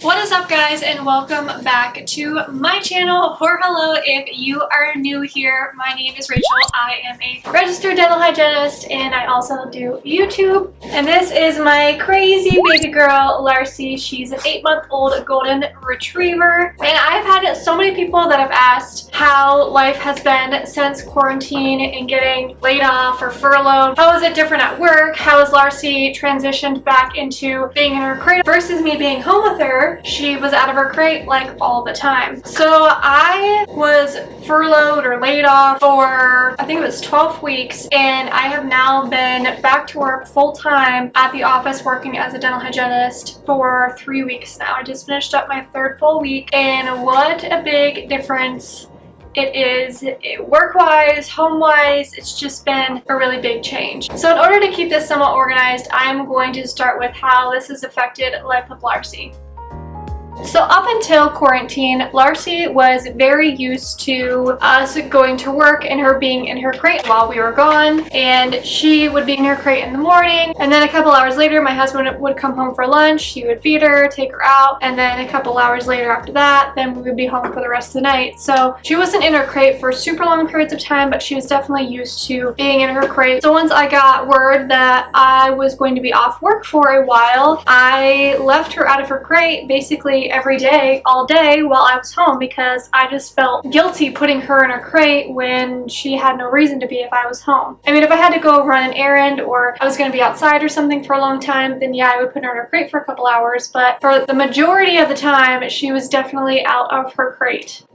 What is up, guys, and welcome back to my channel, or hello if you are new here. My name is Rachel. I am a registered dental hygienist and I also do YouTube. And this is my crazy baby girl, Larsey. She's an 8-month-old golden retriever. And I've had so many people that have asked how life has been since quarantine and getting laid off or furloughed. How is it different at work? How has Larsey transitioned back into being in her crate versus me being home with her? She was out of her crate like all the time. So I was furloughed or laid off for I think it was 12 weeks, and I have now been back to work full-time at the office working as a dental hygienist for 3 weeks now. I just finished up my 3rd full week, and what a big difference it is work-wise, home-wise. It's just been a really big change. So in order to keep this somewhat organized, I'm going to start with how this has affected life with Larsey. So up until quarantine, Larsey was very used to us going to work and her being in her crate while we were gone. And she would be in her crate in the morning, and then a couple hours later my husband would come home for lunch. He would feed her, take her out, and then a couple hours later after that, then we would be home for the rest of the night. So she wasn't in her crate for super long periods of time, but she was definitely used to being in her crate. So once I got word that I was going to be off work for a while, I left her out of her crate basically every day, all day while I was home, because I just felt guilty putting her in her crate when she had no reason to be if I was home. I mean, if I had to go run an errand or I was going to be outside or something for a long time, then yeah, I would put her in her crate for a couple hours, but for the majority of the time, she was definitely out of her crate.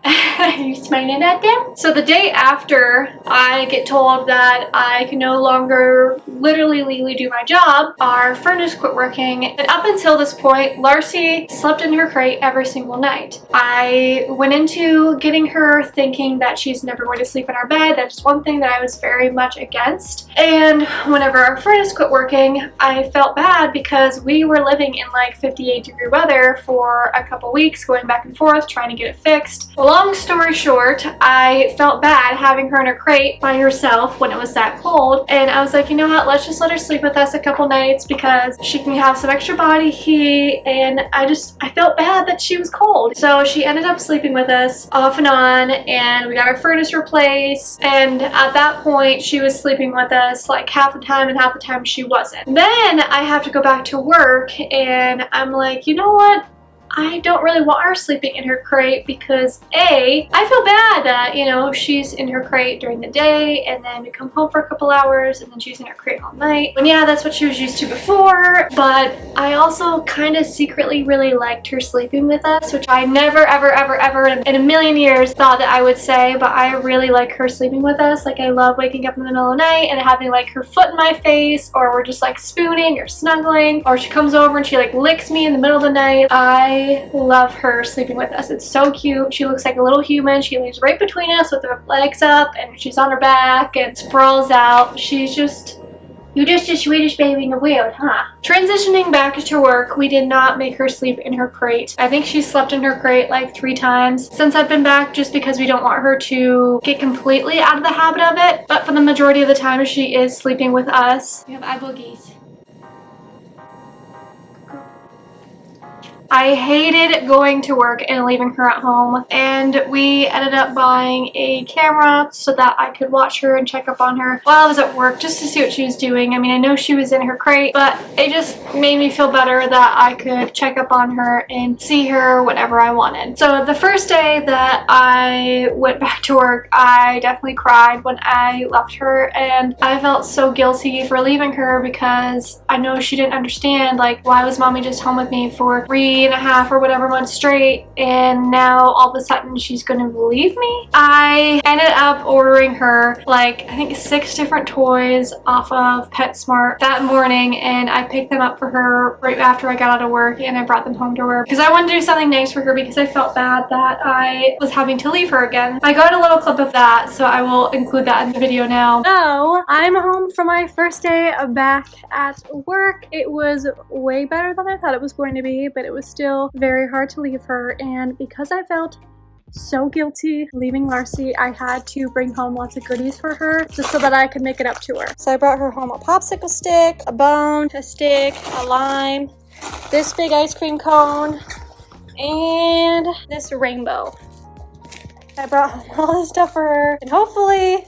Are you smiling at them? So the day after I get told that I can no longer literally legally do my job, our furnace quit working. And up until this point, Larsey slept in her crate every single night. I went into getting her thinking that she's never going to sleep in our bed. That's one thing that I was very much against. And whenever our furnace quit working, I felt bad because we were living in like 58-degree weather for a couple weeks, going back and forth, trying to get it fixed. Long story short, I felt bad having her in her crate by herself when it was that cold, and I was like, you know what, let's just let her sleep with us a couple nights because she can have some extra body heat, and I felt bad that she was cold. So she ended up sleeping with us off and on, and we got our furnace replaced, and at that point she was sleeping with us like half the time, and half the time she wasn't. Then I have to go back to work, and I'm like, you know what? I don't really want her sleeping in her crate because A, I feel bad that, you know, she's in her crate during the day and then we come home for a couple hours and then she's in her crate all night. And yeah, that's what she was used to before, but I also kind of secretly really liked her sleeping with us, which I never ever in a million years thought that I would say, but I really like her sleeping with us. Like, I love waking up in the middle of the night and having like her foot in my face, or we're just like spooning or snuggling, or she comes over and she like licks me in the middle of the night. I love her sleeping with us. It's so cute. She looks like a little human. She lays right between us with her legs up, and she's on her back and sprawls out. She's just... You're just a Swedish baby in the world, huh? Transitioning back to work, we did not make her sleep in her crate. I think she slept in her crate like 3 times since I've been back, just because we don't want her to get completely out of the habit of it. But for the majority of the time, she is sleeping with us. We have eye boogies. I hated going to work and leaving her at home, and we ended up buying a camera so that I could watch her and check up on her while I was at work, just to see what she was doing. I mean, I know she was in her crate, but it just made me feel better that I could check up on her and see her whenever I wanted. So the first day that I went back to work, I definitely cried when I left her, and I felt so guilty for leaving her because I know she didn't understand, like, why was mommy just home with me for 3.5 or whatever months straight, and now all of a sudden she's gonna leave me? I ended up ordering her like, I think 6 different toys off of PetSmart that morning, and I picked them up for her right after I got out of work, and I brought them home to her because I wanted to do something nice for her because I felt bad that I was having to leave her again. I got a little clip of that, so I will include that in the video now. So I'm home for my first day back at work. It was way better than I thought it was going to be, but it was still very hard to leave her, and because I felt so guilty leaving Larsey, I had to bring home lots of goodies for her just so that I could make it up to her. So I brought her home a popsicle stick, a bone, a stick, a lime, this big ice cream cone, and this rainbow. I brought home all this stuff for her, and hopefully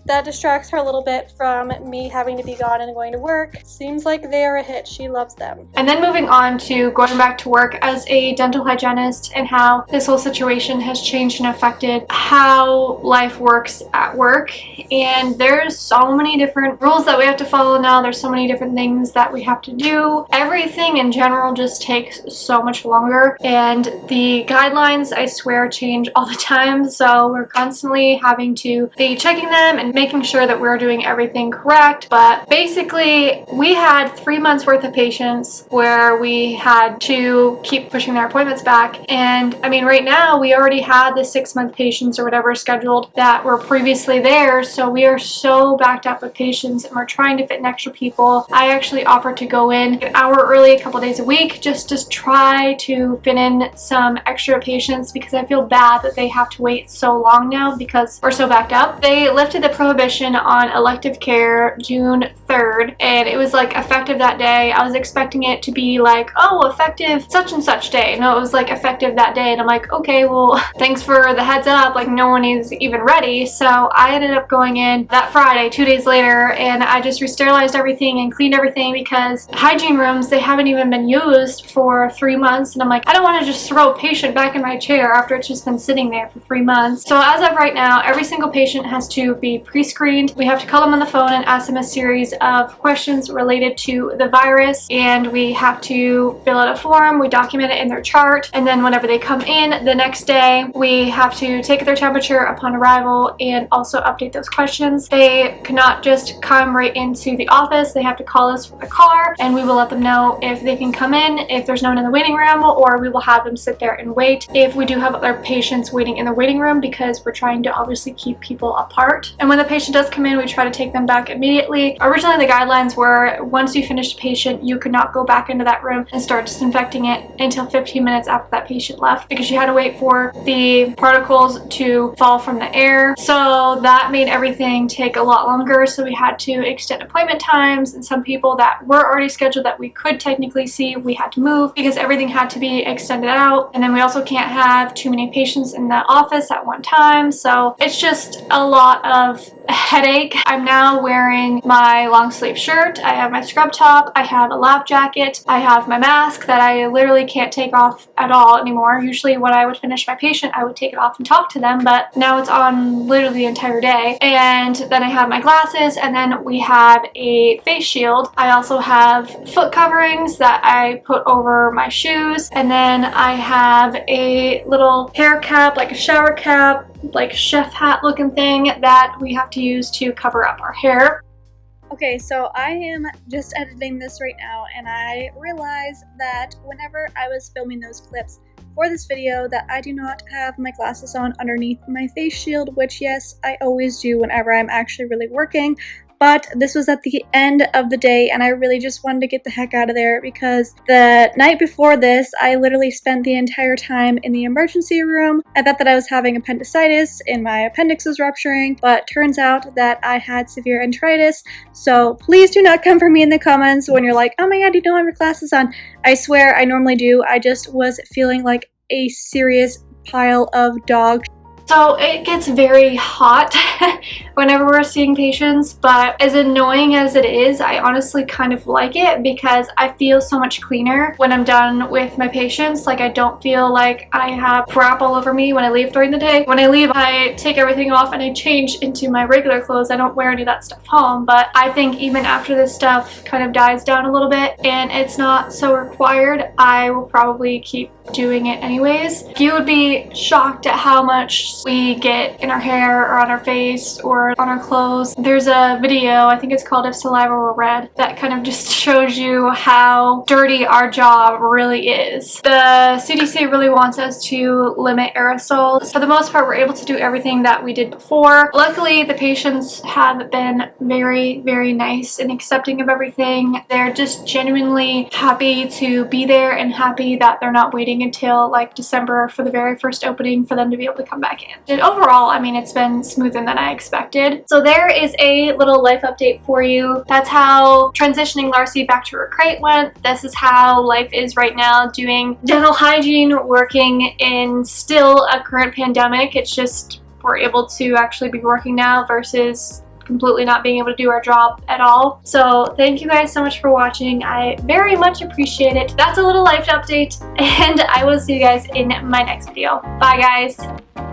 that distracts her a little bit from me having to be gone and going to work. Seems like they are a hit. She loves them. And then moving on to going back to work as a dental hygienist and how this whole situation has changed and affected how life works at work. And there's so many different rules that we have to follow now. There's so many different things that we have to do. Everything in general just takes so much longer. And the guidelines, I swear, change all the time. So we're constantly having to be checking them and making sure that we're doing everything correct. But basically, we had 3 months worth of patients where we had to keep pushing their appointments back. And I mean, right now we already had the 6-month patients or whatever scheduled that were previously there. So we are so backed up with patients, and we're trying to fit in extra people. I actually offered to go in an hour early a couple days a week just to try to fit in some extra patients, because I feel bad that they have to wait so long now because we're so backed up. They lifted the prohibition on elective care June 3rd, and it was like effective that day. I was expecting it to be like, oh, effective such and such day. No, it was like effective that day, and I'm like, okay, well, thanks for the heads up. Like, no one is even ready. So I ended up going in that Friday, 2 days later, and I just re-sterilized everything and cleaned everything because hygiene rooms, they haven't even been used for 3 months, and I'm like, I don't want to just throw a patient back in my chair after it's just been sitting there for 3 months. So as of right now, every single patient has to be pre-screened. We have to call them on the phone and ask them a series of questions related to the virus, and we have to fill out a form. We document it in their chart, and then whenever they come in the next day, we have to take their temperature upon arrival and also update those questions. They cannot just come right into the office. They have to call us from the car, and we will let them know if they can come in, if there's no one in the waiting room, or we will have them sit there and wait if we do have other patients waiting in the waiting room, because we're trying to obviously keep people apart. And when the patient does come in, we try to take them back immediately. Originally, the guidelines were once you finish a patient, you could not go back into that room and start disinfecting it until 15 minutes after that patient left, because you had to wait for the particles to fall from the air. So that made everything take a lot longer. So we had to extend appointment times, and some people that were already scheduled that we could technically see, we had to move because everything had to be extended out. And then we also can't have too many patients in the office at one time. So it's just a lot of headache. I'm now wearing my long sleeve shirt. I have my scrub top. I have a lab jacket. I have my mask that I literally can't take off at all anymore. Usually when I would finish my patient, I would take it off and talk to them, but now it's on literally the entire day. And then I have my glasses, and then we have a face shield. I also have foot coverings that I put over my shoes, and then I have a little hair cap, like a shower cap, like chef hat looking thing that we have to use to cover up our hair. Okay, so I am just editing this right now, and I realized that whenever I was filming those clips for this video that I do not have my glasses on underneath my face shield, which yes, I always do whenever I'm actually really working. But this was at the end of the day, and I really just wanted to get the heck out of there, because the night before this, I literally spent the entire time in the emergency room. I thought that I was having appendicitis and my appendix was rupturing, but turns out that I had severe enteritis. So please do not come for me in the comments when you're like, oh my god, you don't have your glasses on. I swear I normally do. I just was feeling like a serious pile of dog. So it gets very hot whenever we're seeing patients, but as annoying as it is, I honestly kind of like it because I feel so much cleaner when I'm done with my patients. Like, I don't feel like I have crap all over me when I leave during the day. When I leave, I take everything off and I change into my regular clothes. I don't wear any of that stuff home, but I think even after this stuff kind of dies down a little bit and it's not so required, I will probably keep doing it anyways. You would be shocked at how much we get in our hair or on our face or on our clothes. There's a video, I think it's called If Saliva Were Red, that kind of just shows you how dirty our job really is. The CDC really wants us to limit aerosols. For the most part, we're able to do everything that we did before. Luckily, the patients have been very, very nice and accepting of everything. They're just genuinely happy to be there and happy that they're not waiting until like December for the very first opening for them to be able to come back in. And overall, I mean, it's been smoother than I expected. expected. So there is a little life update for you. That's how transitioning Larsey back to her crate went. This is how life is right now doing dental hygiene, working in still a current pandemic. It's just we're able to actually be working now versus completely not being able to do our job at all. So thank you guys so much for watching. I very much appreciate it. That's a little life update, and I will see you guys in my next video. Bye guys.